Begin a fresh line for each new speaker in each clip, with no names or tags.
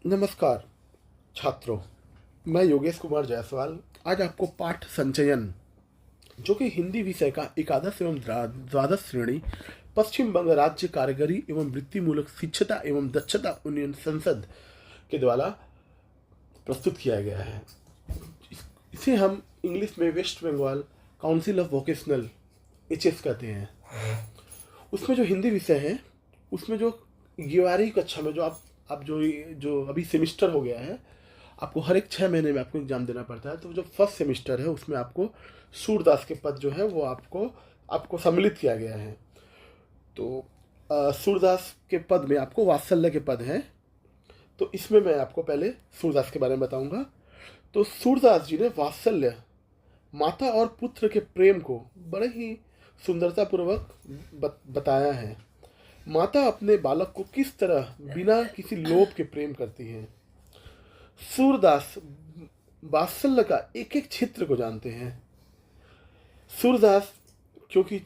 नमस्कार छात्रों, मैं योगेश कुमार जायसवाल आज आपको पाठ संचयन जो कि हिंदी विषय का एकादश एवं द्वादश श्रेणी पश्चिम बंग राज्य कारीगरी एवं वृत्तिमूलक शिक्षता एवं दक्षता उन्नयन संसद के द्वारा प्रस्तुत किया गया है। इसे हम इंग्लिश में West Bengal council of vocational HS कहते हैं। उसमें जो हिंदी विषय है उसमें जो 11वीं कक्षा में जो आप जो अभी सेमिस्टर हो गया है, आपको हर एक 6 महीने में आपको एग्जाम देना पड़ता है। तो जो फर्स्ट सेमिस्टर है उसमें आपको सूरदास के पद जो है वो आपको सम्मिलित किया गया है। तो सूरदास के पद में आपको वात्सल्य के पद हैं। तो इसमें मैं आपको पहले सूरदास के बारे में बताऊंगा। तो सूरदास जी ने वात्सल्य, माता और पुत्र के प्रेम को बड़े ही सुंदरतापूर्वक बताया है। माता अपने बालक को किस तरह बिना किसी लोभ के प्रेम करती है। सूरदास वात्सल्य का एक एक क्षेत्र को जानते हैं। सूरदास क्योंकि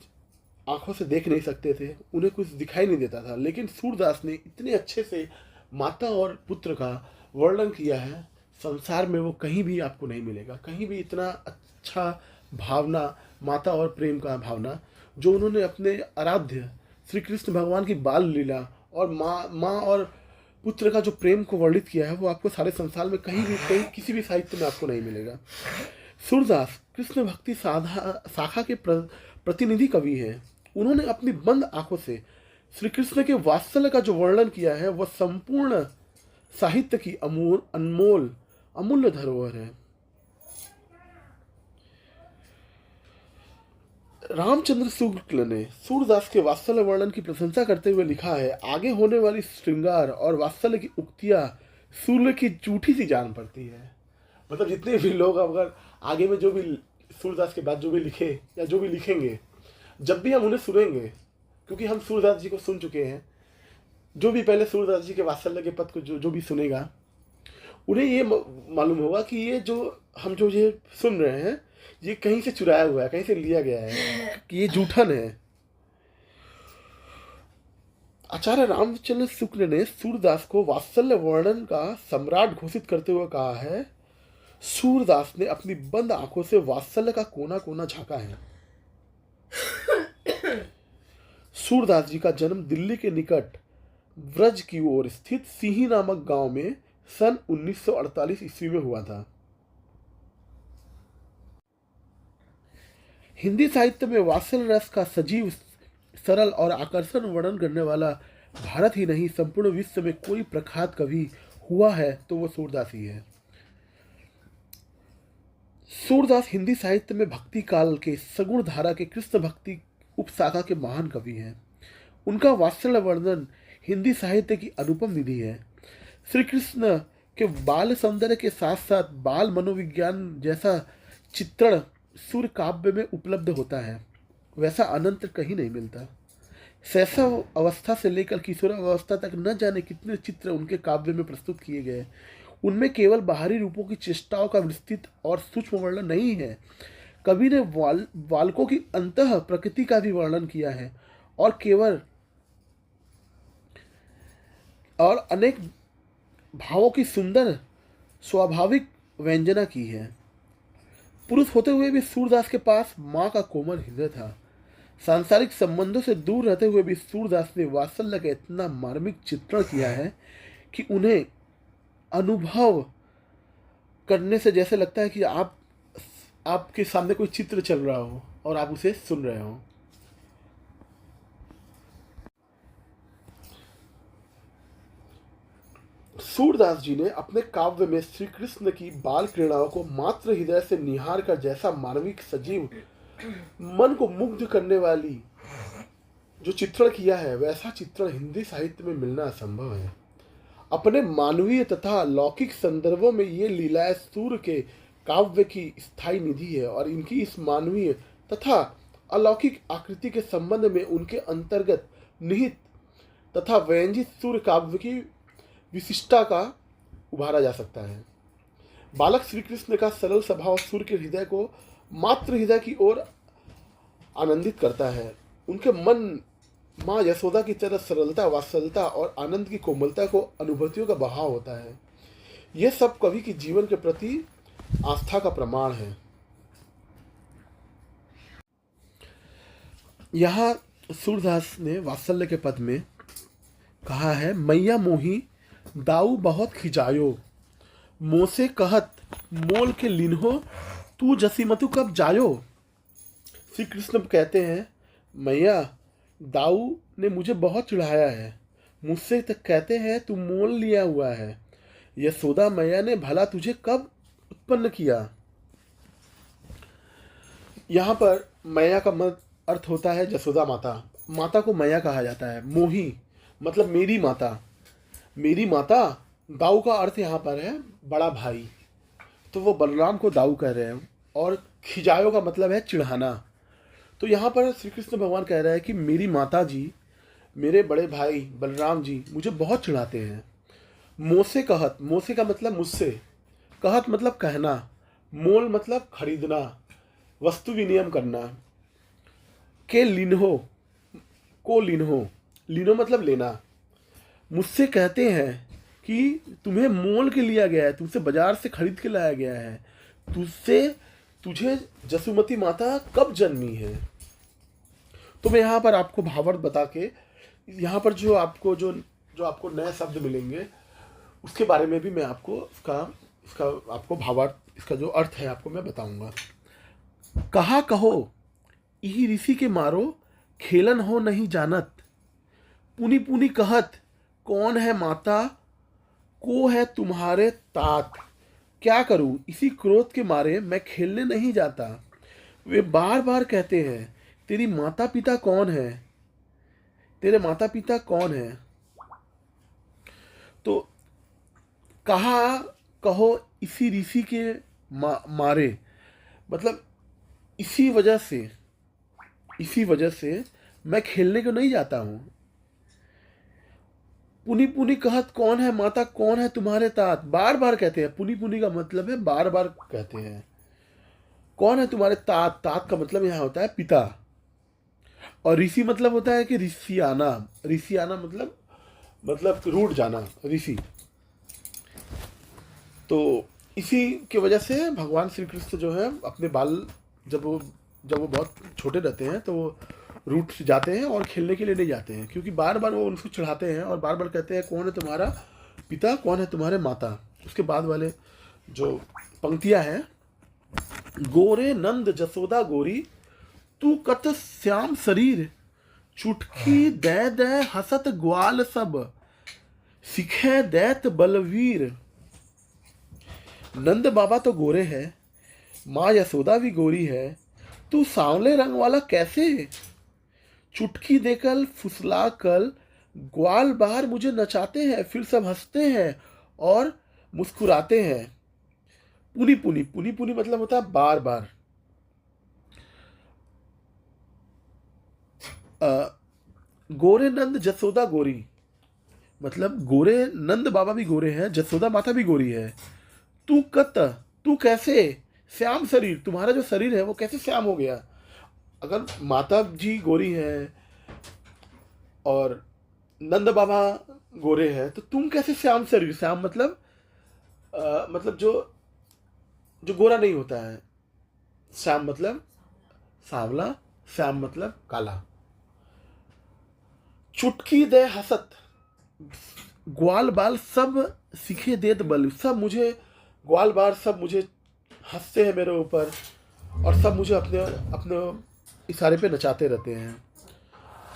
आंखों से देख नहीं सकते थे, उन्हें कुछ दिखाई नहीं देता था, लेकिन सूरदास ने इतने अच्छे से माता और पुत्र का वर्णन किया है, संसार में वो कहीं भी आपको नहीं मिलेगा। कहीं भी इतना अच्छा भावना, माता और प्रेम का भावना जो उन्होंने अपने आराध्य श्री कृष्ण भगवान की बाल लीला और माँ और पुत्र का जो प्रेम को वर्णित किया है, वो आपको सारे संसार में कहीं किसी भी साहित्य में आपको नहीं मिलेगा। सूरदास कृष्ण भक्ति शाखा के प्रतिनिधि कवि हैं। उन्होंने अपनी बंद आंखों से श्री कृष्ण के वात्सल्य का जो वर्णन किया है वह संपूर्ण साहित्य की अमूल्य धरोहर है। रामचंद्र शुक्ल ने सूरदास के वात्सल्य वर्णन की प्रशंसा करते हुए लिखा है, आगे होने वाली श्रृंगार और वात्सल्य की उक्तियां सूर्य की जूठी सी जान पड़ती है। मतलब जितने भी लोग अगर आगे में जो भी सूरदास के बाद जो भी लिखे या जो भी लिखेंगे, जब भी हम उन्हें सुनेंगे, क्योंकि हम सूरदास जी को सुन चुके हैं, जो भी पहले सूरदास जी के वात्सल्य के पद को जो भी सुनेगा, उन्हें ये मालूम होगा कि ये सुन रहे हैं ये कहीं से चुराया हुआ है, कहीं से लिया गया है, कि ये जूठन है। आचार्य रामचंद्र शुक्ल ने सूरदास को वात्सल्य वर्णन का सम्राट घोषित करते हुए कहा है, सूरदास ने अपनी बंद आंखों से वात्सल्य का कोना कोना झांका है। सूरदास जी का जन्म दिल्ली के निकट व्रज की ओर स्थित सिही नामक गांव में सन 1948 ईस्वी में हुआ था। हिंदी साहित्य में वात्सल्य रस का सजीव, सरल और आकर्षण वर्णन करने वाला भारत ही नहीं संपूर्ण विश्व में कोई प्रख्यात कवि हुआ है तो वो सूरदास ही है। सूरदास हिंदी साहित्य में भक्ति काल के सगुण धारा के कृष्ण भक्ति उपशाखा के महान कवि हैं। उनका वात्सल्य वर्णन हिंदी साहित्य की अनुपम निधि है। श्री कृष्ण के बाल सौंदर्य के साथ साथ बाल मनोविज्ञान जैसा चित्रण सूर्य काव्य में उपलब्ध होता है, वैसा अनंत कहीं नहीं मिलता। शैशव अवस्था से लेकर किशोर अवस्था तक न जाने कितने चित्र उनके काव्य में प्रस्तुत किए गए। उनमें केवल बाहरी रूपों की चेष्टाओं का विस्तृत और सूक्ष्म वर्णन नहीं है, कवि ने बालकों की अंतः प्रकृति का भी वर्णन किया है और अनेक भावों की सुंदर स्वाभाविक व्यंजना की है। पुरुष होते हुए भी सूरदास के पास माँ का कोमल हृदय था। सांसारिक संबंधों से दूर रहते हुए भी सूरदास ने वात्सल्य का इतना मार्मिक चित्रण किया है कि उन्हें अनुभव करने से जैसे लगता है कि आपके सामने कोई चित्र चल रहा हो और आप उसे सुन रहे हो। सूरदास जी ने अपने काव्य में श्री कृष्ण की बाल क्रीड़ाओं को मात्र हृदय से निहार कर जैसा मानविक सजीव, मन को मुग्ध करने वाली जो चित्रण किया है, वैसा चित्रण हिंदी साहित्य में मिलना असंभव है। अपने मानवीय तथा लौकिक संदर्भों में ये लीलाएं सूर्य के काव्य की स्थायी निधि है और इनकी इस मानवीय तथा अलौकिक आकृति के संबंध में उनके अंतर्गत निहित तथा व्यंजित सूर्य काव्य की विशिष्टता का उभारा जा सकता है। बालक श्री कृष्ण का सरल स्वभाव सूर्य के हृदय को मात्र हृदय की ओर आनंदित करता है। उनके मन माँ यशोदा की तरह सरलता, वात्सल्यता और आनंद की कोमलता को अनुभूतियों का बहाव होता है। ये सब कवि के जीवन के प्रति आस्था का प्रमाण है। यहाँ सूरदास ने वात्सल्य के पद में कहा है, मैया मोही दाऊ बहुत खिजायो, मोसे कहत मोल के लिन्हो, तू जसीमतु कब जायो। श्री कृष्ण कहते हैं, मैया दाऊ ने मुझे बहुत चिढ़ाया है, मुझसे तक कहते हैं तू मोल लिया हुआ है। यशोदा मैया ने भला तुझे कब उत्पन्न किया। यहाँ पर मैया का अर्थ होता है जसोदा माता। माता को मैया कहा जाता है। मोही मतलब मेरी माता। मेरी माता, दाऊ का अर्थ यहाँ पर है बड़ा भाई, तो वो बलराम को दाऊ कह रहे हैं। और खिजायो का मतलब है चिढ़ाना। तो यहाँ पर श्री कृष्ण भगवान कह रहे हैं कि मेरी माता जी, मेरे बड़े भाई बलराम जी मुझे बहुत चिढ़ाते हैं। मोसे कहत, मोसे का मतलब मुझसे, कहत मतलब कहना, मोल मतलब खरीदना, वस्तु विनिमय करना, के लिन्हो, को लिन्हो, लिन्हो मतलब लेना। मुझसे कहते हैं कि तुम्हें मोल के लिया गया है, तुमसे बाजार से खरीद के लाया गया है, तुझे जसुमती माता कब जन्मी है। तो मैं यहाँ पर आपको भावार्थ बता के, यहाँ पर जो आपको नए शब्द मिलेंगे उसके बारे में भी मैं आपको इसका आपको भावार्थ, इसका जो अर्थ है आपको मैं बताऊंगा। कहा कहो इही ऋषि के मारो, खेलन हो नहीं जानत, पुनी पुनी कहत कौन है माता, को है तुम्हारे तात। क्या करूं इसी क्रोध के मारे मैं खेलने नहीं जाता। वे बार बार कहते हैं तेरी माता पिता कौन है, तेरे माता पिता कौन है। तो कहा कहो इसी ऋषि के मारे मतलब इसी वजह से मैं खेलने को नहीं जाता हूँ। पुनी पुनी कहत कौन है माता, कौन है तुम्हारे तात। बार बार कहते हैं, पुनी पुनी का मतलब है बार बार कहते हैं। कौन है तुम्हारे तात, तात का मतलब यहाँ होता है पिता। और ऋषि मतलब होता है कि ऋषियाना, ऋषियाना मतलब रूठ जाना, ऋषि। तो इसी की वजह से भगवान श्री कृष्ण जो है अपने बाल, जब वो बहुत छोटे रहते हैं तो वो रूट जाते हैं और खेलने के लिए नहीं जाते हैं, क्योंकि बार बार वो उनको चढ़ाते हैं और बार बार कहते हैं कौन है तुम्हारा पिता, कौन है तुम्हारे माता। उसके बाद वाले जो पंक्तियां हैं, गोरे नंद जसोदा गोरी, तू कत श्याम शरीर, चुटकी दे दे हसत ग्वाल सब, सिखे दैत बलवीर। नंद बाबा तो गोरे हैं, माँ यशोदा भी गोरी है, तू सांवले रंग वाला कैसे। चुटकी देकर फुसला कर ग्वाल बाहर मुझे नचाते हैं, फिर सब हंसते हैं और मुस्कुराते हैं। पुनी पुनी, पुनी पुनी मतलब होता है बार बार। गोरे नंद जसोदा गोरी मतलब गोरे नंद बाबा भी गोरे हैं, जसोदा माता भी गोरी है। तू कैसे श्याम शरीर, तुम्हारा जो शरीर है वो कैसे श्याम हो गया। अगर माता जी गोरी है और नंद बाबा गोरे हैं तो तुम कैसे श्याम शरीर। श्याम मतलब जो गोरा नहीं होता है। श्याम मतलब सांवला, श्याम मतलब काला। चुटकी दे हसत, ग्वाल बाल सब सीखे देत बल, सब मुझे ग्वाल बाल सब मुझे हंसते हैं मेरे ऊपर और सब मुझे अपने इशारे पे नचाते रहते हैं।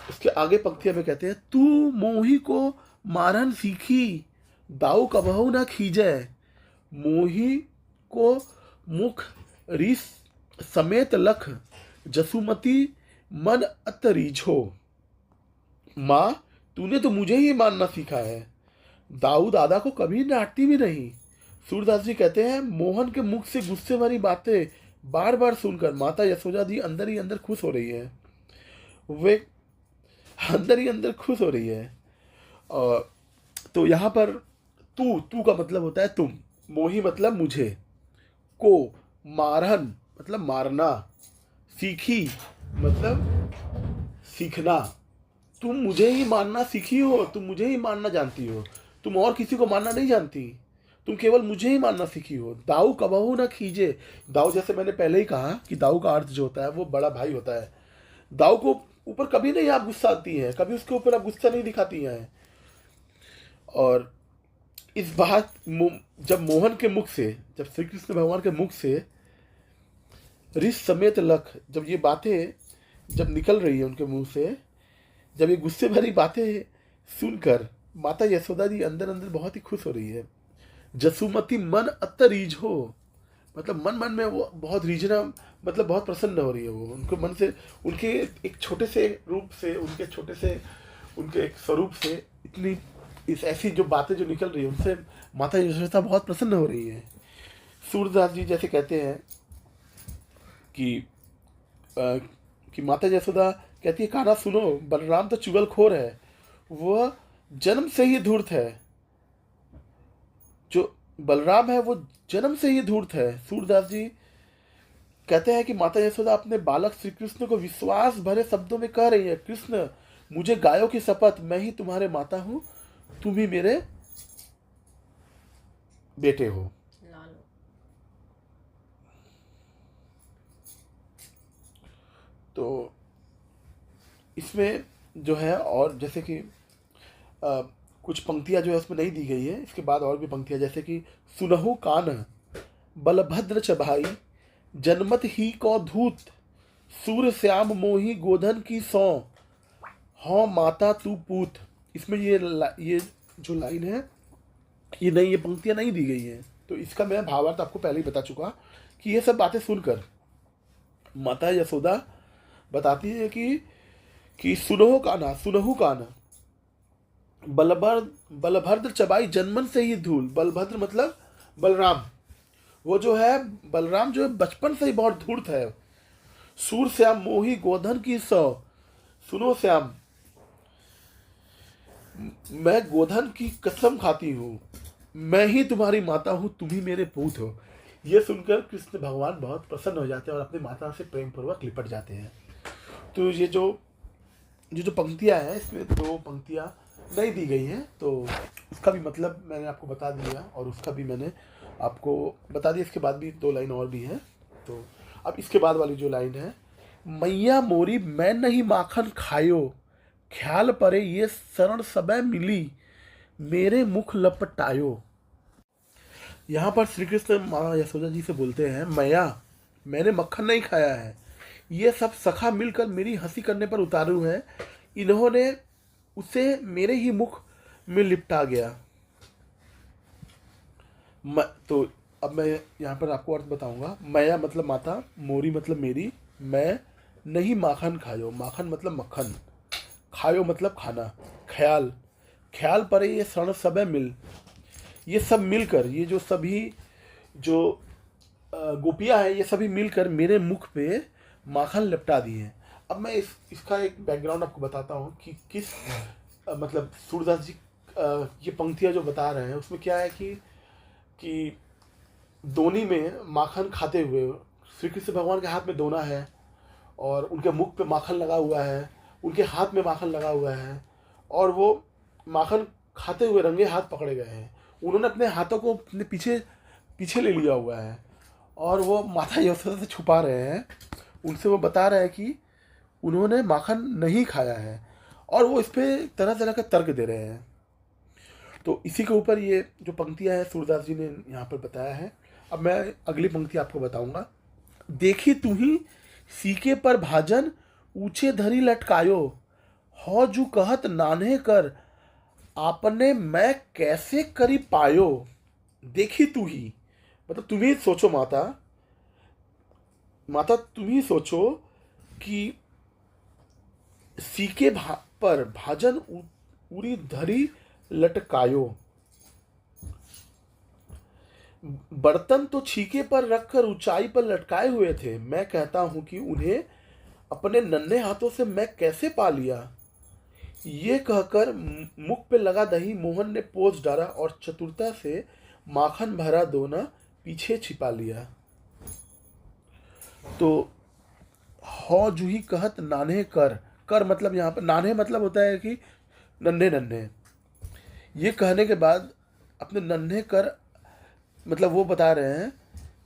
इसके आगे पंक्तियां में कहते हैं, तू मोही को मारन सीखी, दाऊ कबहू ना खींचे, मोही को मुख रिस समेत लख, जसुमती मन अतरीझो। माँ तूने तो मुझे ही मानना सीखा है, दाऊ दादा को कभी डांटती भी नहीं। सूरदास जी कहते हैं, मोहन के मुख से गुस्से वाली बातें बार बार सुनकर माता यशोदा जी अंदर ही अंदर खुश हो रही है। वे अंदर ही अंदर खुश हो रही है। और तो यहाँ पर तू का मतलब होता है तुम, मोही मतलब मुझे, को मारहन मतलब मारना, सीखी मतलब सीखना। तुम मुझे ही मानना सीखी हो, तुम मुझे ही मानना जानती हो, तुम और किसी को मानना नहीं जानती। तुम केवल मुझे ही मानना सीखी हो। दाऊ कबहू न खींचे। दाऊ, जैसे मैंने पहले ही कहा कि दाऊ का अर्थ जो होता है वो बड़ा भाई होता है। दाऊ को ऊपर कभी नहीं आप गुस्सा आती हैं, कभी उसके ऊपर आप गुस्सा नहीं दिखाती हैं। और इस बात जब मोहन के मुख से, जब श्री कृष्ण भगवान के मुख से रिस समेत लख, जब ये बातें जब निकल रही है उनके मुंह से, जब ये गुस्से भरी बातें सुनकर माता यशोदा जी अंदर अंदर बहुत ही खुश हो रही है। जसुमती मन अत रीझ हो, मतलब मन मन में वो बहुत रीझना, मतलब बहुत प्रसन्न हो रही है। वो उनके मन से, उनके एक छोटे से रूप से, उनके छोटे से, उनके एक स्वरूप से इतनी इस ऐसी जो बातें जो निकल रही है उनसे माता यशोदा बहुत प्रसन्न हो रही है। सूरदास जी जैसे कहते हैं कि माता यशोदा कहती है, कान्हा सुनो, बलराम तो चुगलखोर है, वह जन्म से ही धूर्त है। जो बलराम है वो जन्म से ही धूर्त है। सूरदास जी कहते हैं कि माता यशोदा अपने बालक श्री कृष्ण को विश्वास भरे शब्दों में कह रही है, कृष्ण मुझे गायों की शपथ, मैं ही तुम्हारे माता हूं, तुम ही मेरे बेटे हो। तो इसमें जो है, और जैसे कि कुछ पंक्तियां जो है उसमें नहीं दी गई है, इसके बाद और भी पंक्तियां, जैसे कि सुनहु कान बलभद्र चबाई, जनमत ही को धूत, सूर्य श्याम मोही गोधन की सौ, हाँ माता तू पूत। इसमें ये जो लाइन है ये नहीं, ये पंक्तियां नहीं दी गई हैं। तो इसका मैं भावार्थ आपको पहले ही बता चुका कि ये सब बातें सुनकर माता यशोदा बताती है कि सुनहु काना बलभद्र चबाई, जन्मन से ही धूल। बलभद्र मतलब बलराम, वो जो है बलराम जो है बचपन से ही बहुत धूर्त है। सूर श्याम मोही गोधन की सौ, सुनो श्याम, मैं गोधन की कसम खाती हूँ, मैं ही तुम्हारी माता हूँ, तुम ही मेरे पूत हो। ये सुनकर कृष्ण भगवान बहुत प्रसन्न हो जाते हैं और अपनी माता से प्रेम पूर्वक लिपट जाते हैं। तो ये जो पंक्तियाँ हैं, इसमें दो पंक्तियाँ नहीं दी गई हैं, तो उसका भी मतलब मैंने आपको बता दिया और उसका भी मैंने आपको बता दिया। इसके बाद भी दो लाइन और भी हैं। तो अब इसके बाद वाली जो लाइन है, मैया मोरी मैं नहीं माखन खायो, ख्याल परे ये शरण सबे मिली, मेरे मुख लपटायो। यहाँ पर श्री कृष्ण माँ यशोदा जी से बोलते हैं, मैया मैंने मक्खन नहीं खाया है, ये सब सखा मिलकर मेरी हंसी करने पर उतारू हैं, इन्होंने उसे मेरे ही मुख में लिपटा गया। तो अब मैं यहाँ पर आपको अर्थ बताऊंगा। मैया मतलब माता, मोरी मतलब मेरी, मैं नहीं माखन खायो, माखन मतलब मक्खन, खायो मतलब खाना, ख्याल परे ये शरण सबे मिल, ये सब मिलकर, ये जो सभी जो गोपियाँ हैं ये सभी मिलकर मेरे मुख पे माखन लिपटा दिए हैं। अब मैं इसका एक बैकग्राउंड आपको बताता हूँ कि किस मतलब सूरदास जी ये पंक्तियाँ जो बता रहे हैं उसमें क्या है कि दोनी में माखन खाते हुए श्री कृष्ण भगवान के हाथ में दोना है और उनके मुख पे माखन लगा हुआ है, उनके हाथ में माखन लगा हुआ है और वो माखन खाते हुए रंगे हाथ पकड़े गए हैं। उन्होंने अपने हाथों को अपने पीछे ले लिया हुआ है और वो माता यशोदा से छुपा रहे हैं। उनसे वो बता रहे हैं कि उन्होंने माखन नहीं खाया है और वो इस पर तरह तरह का तर्क दे रहे हैं। तो इसी के ऊपर ये जो पंक्तियाँ हैं सूरदास जी ने यहाँ पर बताया है। अब मैं अगली पंक्ति आपको बताऊंगा। देखी तू ही सीके पर भाजन, ऊंचे धरी लटकायो, हो जू कहत नान्हे कर, आपने मैं कैसे करी पायो। देखी तू ही मतलब तुम ही सोचो माता तुम ही सोचो कि सीके पर भाजन उरी धरी लटकायो, बर्तन तो छीके पर रखकर ऊंचाई पर लटकाए हुए थे, मैं कहता हूं कि उन्हें अपने नन्हे हाथों से मैं कैसे पा लिया। ये कहकर मुख पे लगा दही मोहन ने पोंछ डाला और चतुरता से माखन भरा दोना पीछे छिपा लिया। तो हौ जूही कहत नान्हे कर मतलब यहाँ पर नान्हे मतलब होता है कि नन्हे। ये कहने के बाद अपने नन्हे कर मतलब वो बता रहे हैं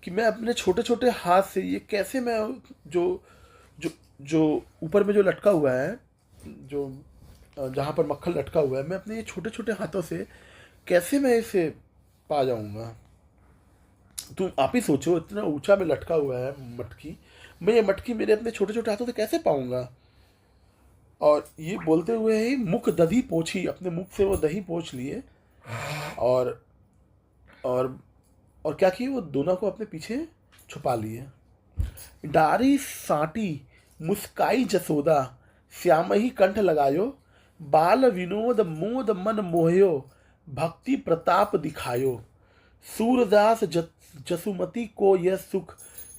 कि मैं अपने छोटे छोटे हाथ से ये कैसे मैं जो जो जो ऊपर में जो लटका हुआ है, जो जहाँ पर मक्खन लटका हुआ है, मैं अपने ये छोटे छोटे हाथों से कैसे मैं इसे पा जाऊंगा। तुम आप ही सोचो, इतना ऊंचा में लटका हुआ है मटकी, मैं ये मटकी मेरे अपने छोटे छोटे हाथों से कैसे पाऊंगा। और ये बोलते हुए ही मुख दधी पोछी, अपने मुख से वो दही पोछ लिए और और और क्या किए, वो दोनों को अपने पीछे छुपा लिए। डारी साटी मुस्काई जसोदा, श्यामही कंठ लगायो, बाल विनोद मोद मन मोहयो, भक्ति प्रताप दिखायो, सूरदास जसुमती को यह सुख,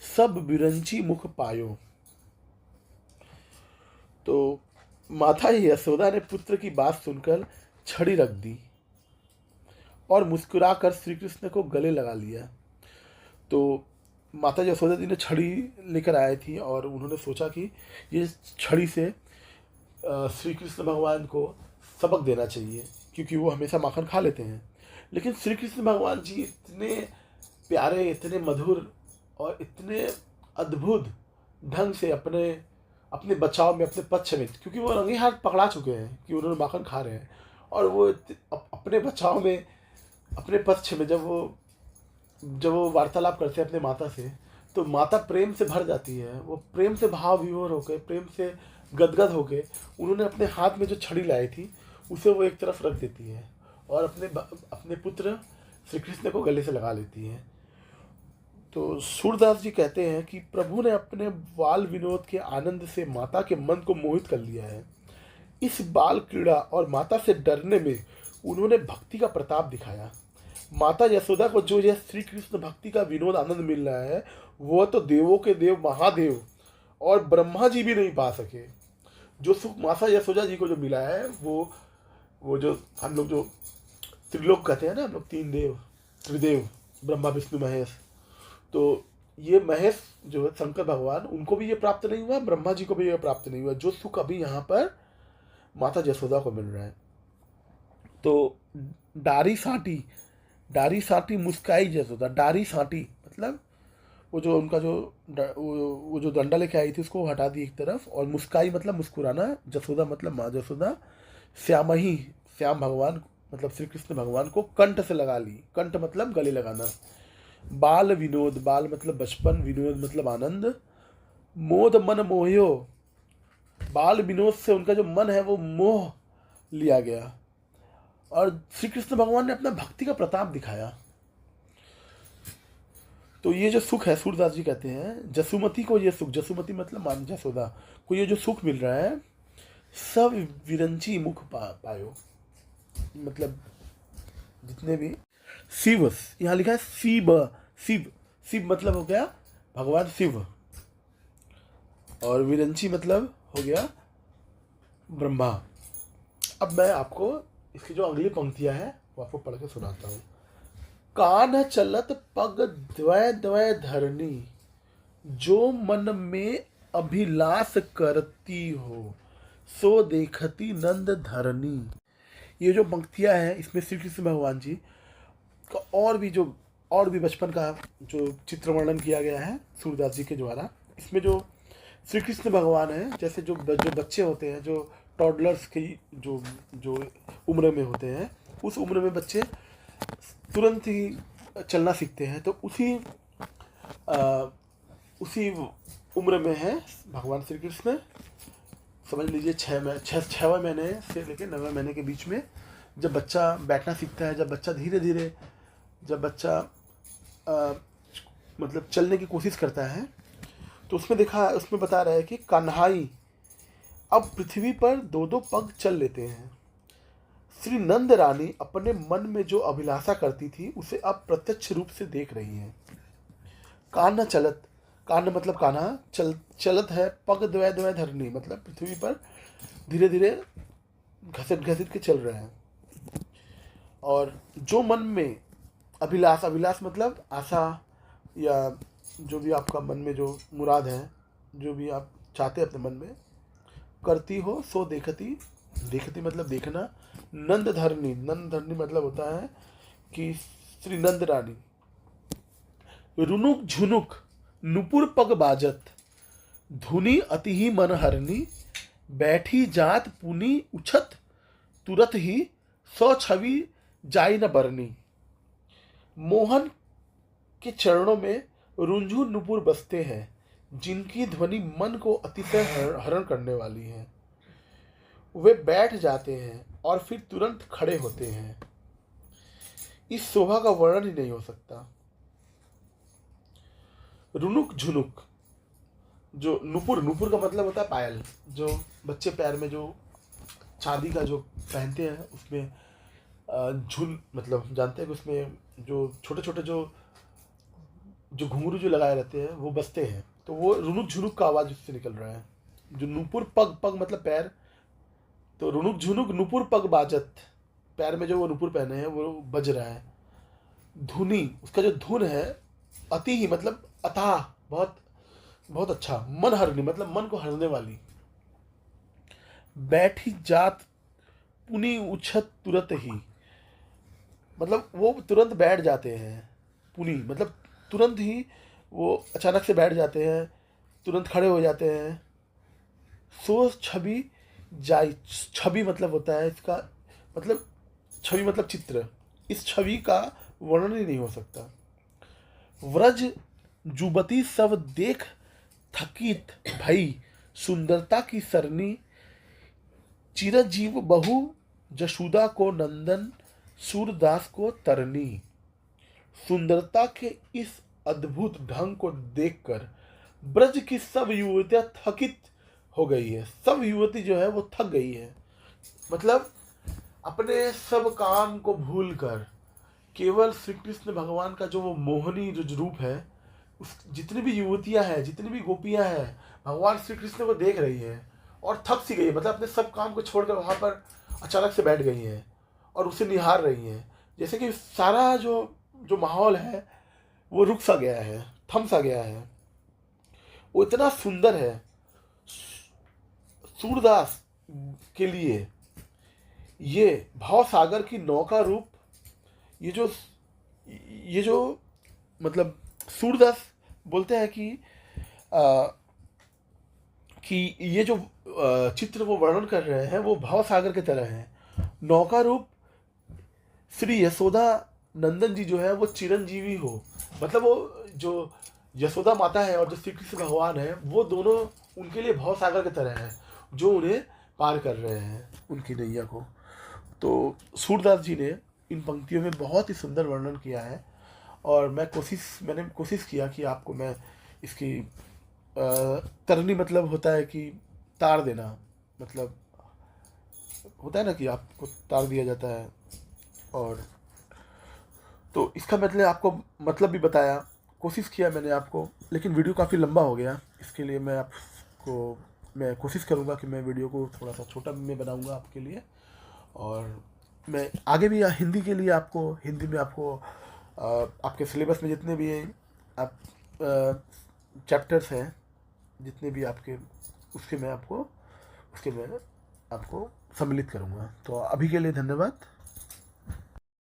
सब बिरंची मुख पायो। तो माता यशोदा ने पुत्र की बात सुनकर छड़ी रख दी और मुस्कुराकर श्री कृष्ण को गले लगा लिया। तो माता यशोदा जी ने छड़ी लेकर आए थी और उन्होंने सोचा कि ये छड़ी से श्री कृष्ण भगवान को सबक देना चाहिए, क्योंकि वो हमेशा माखन खा लेते हैं। लेकिन श्री कृष्ण भगवान जी इतने प्यारे, इतने मधुर और इतने अद्भुत ढंग से अपने अपने बचाव में, अपने पक्ष में, क्योंकि वो रंगे हाथ पकड़ा चुके हैं कि उन्होंने माखन खा रहे हैं, और वो अपने बचाव में, अपने पक्ष में जब वो वार्तालाप करते हैं अपने माता से, तो माता प्रेम से भर जाती है। वो प्रेम से भाव विभोर होकर, प्रेम से गदगद होकर, उन्होंने अपने हाथ में जो छड़ी लाई थी उसे वो एक तरफ रख देती है और अपने पुत्र श्री कृष्ण को गले से लगा लेती है। तो सूरदास जी कहते हैं कि प्रभु ने अपने बाल विनोद के आनंद से माता के मन को मोहित कर लिया है। इस बाल क्रीड़ा और माता से डरने में उन्होंने भक्ति का प्रताप दिखाया। माता यशोदा को जो यह श्री कृष्ण भक्ति का विनोद आनंद मिल रहा है, वह तो देवों के देव महादेव और ब्रह्मा जी भी नहीं पा सके। जो सुख माता यशोदा जी को जो मिला है, वो जो हम लोग जो त्रिलोक कहते हैं ना, हम लोग तीन देव, त्रिदेव, ब्रह्मा विष्णु महेश, तो ये महेश जो है शंकर भगवान, उनको भी ये प्राप्त नहीं हुआ, ब्रह्मा जी को भी ये प्राप्त नहीं हुआ, जो सुख अभी यहाँ पर माता यशोदा को मिल रहा है। तो डारी साटी मुस्काई यशोदा, डारी साटी मतलब वो जो उनका वो जो डंडा लेके आई थी उसको हटा दी एक तरफ, और मुस्काई मतलब मुस्कुराना, जसोदा मतलब माँ जसोदा, श्याम भगवान मतलब श्री कृष्ण भगवान को कंठ से लगा ली, कंठ मतलब गले लगाना। बाल विनोद, बाल मतलब बचपन, विनोद मतलब आनंद, मोद मन मोहयो, बाल विनोद से उनका जो मन है वो मोह लिया गया, और श्री कृष्ण भगवान ने अपना भक्ति का प्रताप दिखाया। तो ये जो सुख है, सूरदास जी कहते हैं जसुमती को ये सुख, जसुमती मतलब मान जसोदा को ये जो सुख मिल रहा है, सब विरंची मुख पायो, मतलब जितने भी शिव, यहाँ लिखा है शिव मतलब हो गया भगवान शिव, और विरंची मतलब हो गया ब्रह्मा। अब मैं आपको इसकी जो अगली पंक्तियां हैं वो आपको पढ़ के सुनाता हूँ। कान चलत पग द्वय द्वय धरनी, जो मन में अभिलाष करती हो, सो देखती नंद धरनी। ये जो पंक्तियां हैं इसमें श्री कृष्ण भगवान जी का और भी बचपन का जो चित्र वर्णन किया गया है सूरदास जी के द्वारा। इसमें जो श्री कृष्ण भगवान हैं, जैसे जो बच्चे होते हैं, जो टॉडलर्स की जो उम्र में होते हैं, उस उम्र में बच्चे तुरंत ही चलना सीखते हैं, तो उसी उम्र में है भगवान श्री कृष्ण। समझ लीजिए 6वें महीने से लेकर 9वें महीने के बीच में जब बच्चा बैठना सीखता है, जब बच्चा धीरे धीरे मतलब चलने की कोशिश करता है, तो उसमें बता रहा है कि कन्हाई अब पृथ्वी पर 2-2 पग चल लेते हैं। श्री नंद रानी अपने मन में जो अभिलाषा करती थी उसे अब प्रत्यक्ष रूप से देख रही हैं। कान्हा चलत, कान्हा मतलब कान्हा, चलत है, पग द्वय द्वय धरनी मतलब पृथ्वी पर धीरे धीरे घसीट के चल रहे हैं। और जो मन में अभिलाष मतलब आशा, या जो भी आपका मन में जो मुराद है, जो भी आप चाहते हैं अपने मन में, करती हो सो देखती मतलब देखना। नंद धरनी मतलब होता है कि श्री नंद रानी, रुनुक झुनुक नुपुर पग बाजत, धुनी अति ही मन हरनी, बैठी जात पुनी उछत, तुरत ही सौ छवि जाई न बरनी। मोहन के चरणों में रुंझुन नुपुर बसते हैं, जिनकी ध्वनि मन को अतिशय हरण करने वाली है। वे बैठ जाते हैं और फिर तुरंत खड़े होते हैं। इस शोभा का वर्णन ही नहीं हो सकता। रुनुक झुनुक, जो नुपुर, नुपुर का मतलब होता है पायल, जो बच्चे पैर में जो चांदी का जो पहनते हैं, उसमें झुल मतलब जानते हैं कि उसमें जो छोटे छोटे जो जो घुंघरू जो लगाए रहते हैं वो बजते हैं, तो वो रुनुक झुनुक का आवाज़ उससे निकल रहा है। जो नुपुर पग, पग मतलब पैर, तो रुनुक झुनुक नुपुर पग बाजत, पैर में जो वो नुपुर पहने हैं वो बज रहा है। धुनी, उसका जो धुन है, अति ही मतलब अथाह, बहुत बहुत अच्छा। मन हरनी मतलब मन को हरने वाली। बैठी जात पुनी उछत तुरत ही, मतलब वो तुरंत बैठ जाते हैं। पुनी मतलब तुरंत ही वो अचानक से बैठ जाते हैं, तुरंत खड़े हो जाते हैं। सो छवि जाई, छवि मतलब होता है इसका मतलब, छवि मतलब चित्र। इस छवि का वर्णन ही नहीं हो सकता। व्रज जुबती सब देख थकित भई, सुंदरता की सरनी, चिरजीव बहु जशुदा को नंदन, सूरदास को तरनी। सुंदरता के इस अद्भुत ढंग को देखकर ब्रज की सब युवतियां थकित हो गई है। सब युवती जो है वो थक गई है, मतलब अपने सब काम को भूलकर केवल श्री कृष्ण भगवान का जो वो मोहनी जो रूप है, उस जितनी भी युवतियां हैं, जितनी भी गोपियां हैं, भगवान श्री कृष्ण को देख रही हैं और थक सी गई है। मतलब अपने सब काम को छोड़कर वहाँ पर अचानक से बैठ गई हैं और उसे निहार रही हैं। जैसे कि सारा जो जो माहौल है वो रुक सा गया है, थम सा गया है। वो इतना सुंदर है। सूरदास के लिए ये भाव सागर की नौका रूप, ये जो मतलब सूरदास बोलते हैं कि ये जो चित्र वो वर्णन कर रहे हैं वो भाव सागर की तरह है। नौका रूप श्री यशोदा नंदन जी जो है वो चिरंजीवी हो, मतलब वो जो यशोदा माता है और जो श्री कृष्ण भगवान है वो दोनों उनके लिए भाव सागर की तरह हैं, जो उन्हें पार कर रहे हैं उनकी नैया को। तो सूरदास जी ने इन पंक्तियों में बहुत ही सुंदर वर्णन किया है और मैंने कोशिश किया कि आपको मैं इसकी तरनी मतलब होता है कि तार देना, मतलब होता है ना कि आपको तार दिया जाता है, और तो इसका मतलब आपको मतलब भी बताया, कोशिश किया मैंने आपको, लेकिन वीडियो काफ़ी लंबा हो गया। इसके लिए मैं कोशिश करूँगा कि मैं वीडियो को थोड़ा सा छोटा में बनाऊँगा आपके लिए, और मैं आगे भी हिंदी के लिए आपको हिंदी में आपको आपके सिलेबस में जितने भी आप चैप्टर्स हैं, जितने भी आपके, उसके मैं आपको सम्मिलित करूँगा। तो अभी के लिए धन्यवाद।